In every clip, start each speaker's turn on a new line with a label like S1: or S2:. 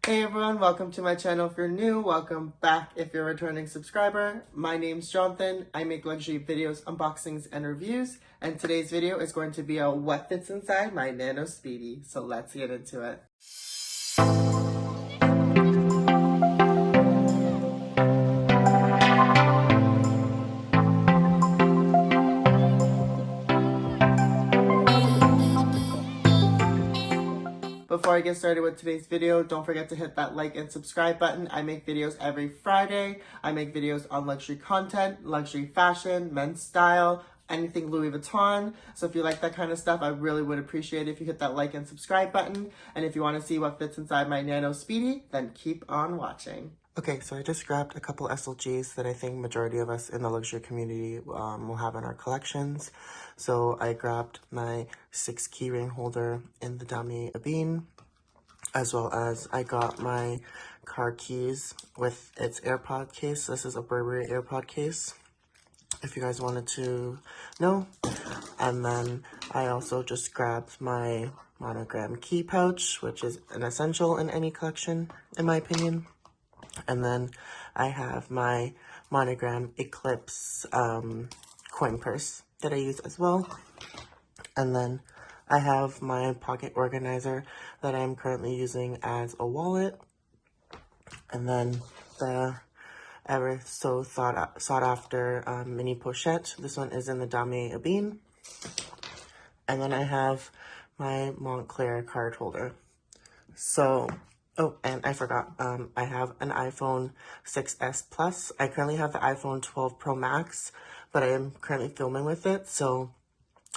S1: Hey everyone, welcome to my channel. If you're new, welcome back if you're a returning subscriber. My name's Johnathon. I make luxury videos, unboxings, and reviews. And today's video is going to be a what fits inside my Nano Speedy. So let's get into it. Before I get started with today's video, don't forget to hit that like and subscribe button. I make videos every Friday. I make videos on luxury content, luxury fashion, men's style, anything Louis Vuitton. So if you like that kind of stuff, I really would appreciate it if you hit that like and subscribe button. And if you want to see what fits inside my Nano Speedy, then keep on watching. Okay, so I just grabbed a couple SLGs that I think majority of us in the luxury community will have in our collections. So I grabbed my 6 keyring holder in the Damier Ebene, as well as I got my car keys with its AirPod case. This is a Burberry AirPod case, if you guys wanted to know. And then I also just grabbed my monogram key pouch, which is an essential in any collection, in my opinion. And then I have my monogram Eclipse coin purse that I use as well. And then I have my pocket organizer that I'm currently using as a wallet. And then the ever so sought after Mini Pochette. This one is in the Damier Ebene. And then I have my Montclair card holder. So, oh, and I forgot, I have an iPhone 6s Plus. I currently have the iPhone 12 Pro Max, but I am currently filming with it, so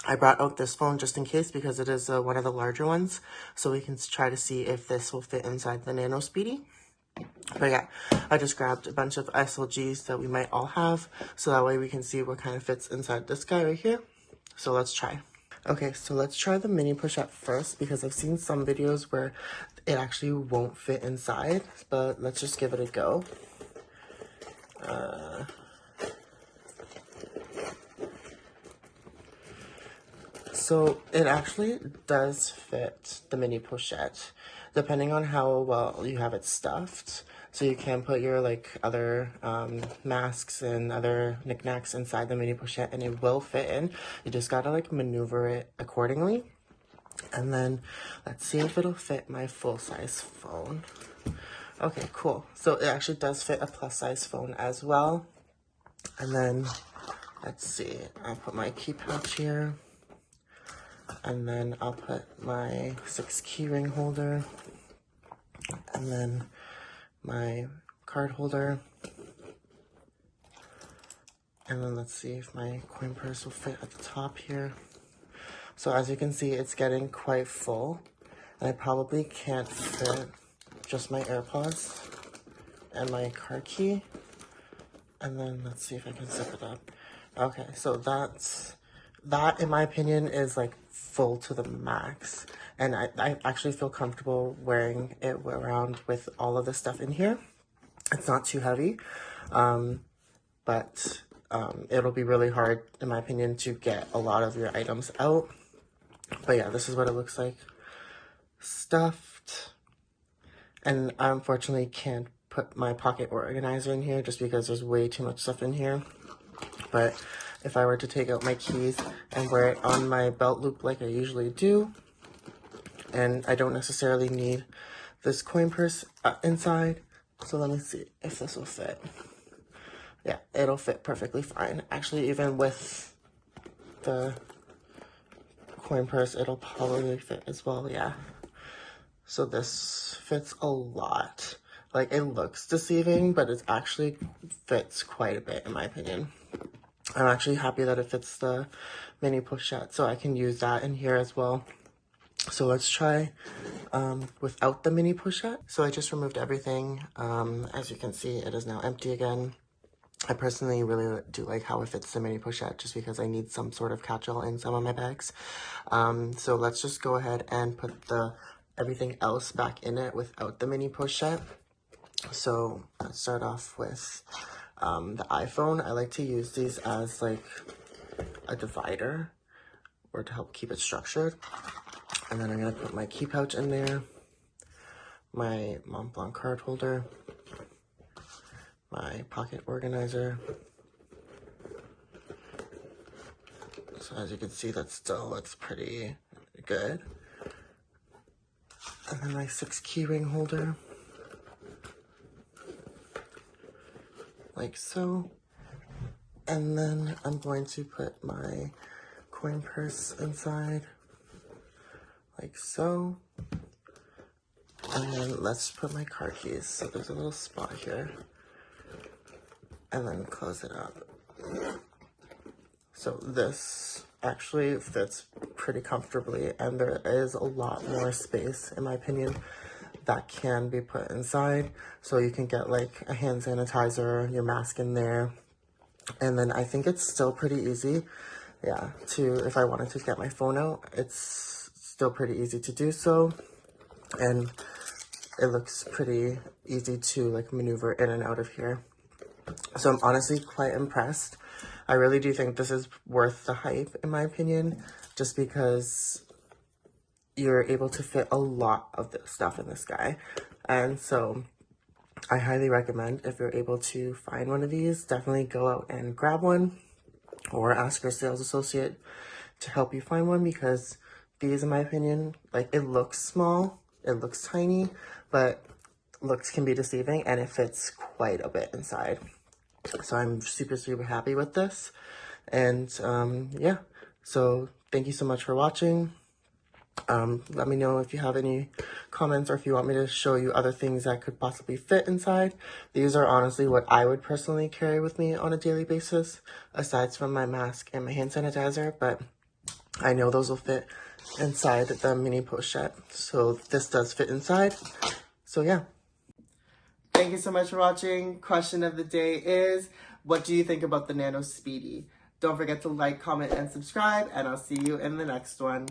S1: I brought out this phone just in case because it is one of the larger ones, so we can try to see if this will fit inside the Nano Speedy. But yeah, I just grabbed a bunch of SLGs that we might all have, so that way we can see what kind of fits inside this guy right here. So let's try. Okay, so let's try the Mini Pochette first, because I've seen some videos where it actually won't fit inside, but let's just give it a go. So it actually does fit the Mini Pochette, depending on how well you have it stuffed. So you can put your other masks and other knickknacks inside the Mini Pochette and it will fit in. You just gotta maneuver it accordingly. And then let's see if it'll fit my full-size phone. Okay, cool. So it actually does fit a plus-size phone as well. And then let's see, I'll put my key pouch here. And then I'll put my 6 keyring holder. And then my card holder. And then let's see if my coin purse will fit at the top here. So as you can see, it's getting quite full. And I probably can't fit just my AirPods and my car key. And then let's see if I can zip it up. Okay, so that in my opinion is full to the max. And I actually feel comfortable wearing it around with all of the stuff in here. It's not too heavy, but it'll be really hard, in my opinion, to get a lot of your items out. But yeah, this is what it looks like stuffed. And I unfortunately can't put my pocket organizer in here just because there's way too much stuff in here. But if I were to take out my keys and wear it on my belt loop like I usually do, and I don't necessarily need this coin purse inside, so let me see if this will fit. Yeah, it'll fit perfectly fine. Actually, even with the coin purse, it'll probably fit as well, yeah. So this fits a lot. It looks deceiving, but it actually fits quite a bit, in my opinion. I'm actually happy that it fits the Mini Pochette, so I can use that in here as well. So let's try without the Mini Pochette. So I just removed everything. As you can see, it is now empty again. I personally really do like how it fits the Mini Pochette just because I need some sort of catch-all in some of my bags. So let's just go ahead and put everything else back in it without the Mini Pochette. So let's start off with the iPhone. I like to use these as a divider or to help keep it structured. And then I'm going to put my key pouch in there, my Mont Blanc card holder, my pocket organizer. So as you can see, that still looks pretty good. And then my 6 key ring holder, like so. And then I'm going to put my coin purse inside, like so. And then let's put my car keys. So there's a little spot here. And then close it up. So this actually fits pretty comfortably, and there is a lot more space, in my opinion, that can be put inside. So you can get like a hand sanitizer, your mask in there. And then I think it's still pretty easy, yeah, if I wanted to get my phone out, it's still pretty easy to do so. And it looks pretty easy to like maneuver in and out of here. So I'm honestly quite impressed. I really do think this is worth the hype, in my opinion, just because you're able to fit a lot of the stuff in this guy. And so I highly recommend, if you're able to find one of these, definitely go out and grab one or ask your sales associate to help you find one, because these, in my opinion, like, it looks small, it looks tiny, but looks can be deceiving, and it fits quite a bit inside. So I'm super, super happy with this. And yeah, so thank you so much for watching. Let me know if you have any comments, or if you want me to show you other things that could possibly fit inside. These are honestly what I would personally carry with me on a daily basis, aside from my mask and my hand sanitizer, but I know those will fit inside the Mini Pochette. So this does fit inside. So yeah. Thank you so much for watching. Question of the day is, what do you think about the Nano Speedy? Don't forget to like, comment, and subscribe, and I'll see you in the next one.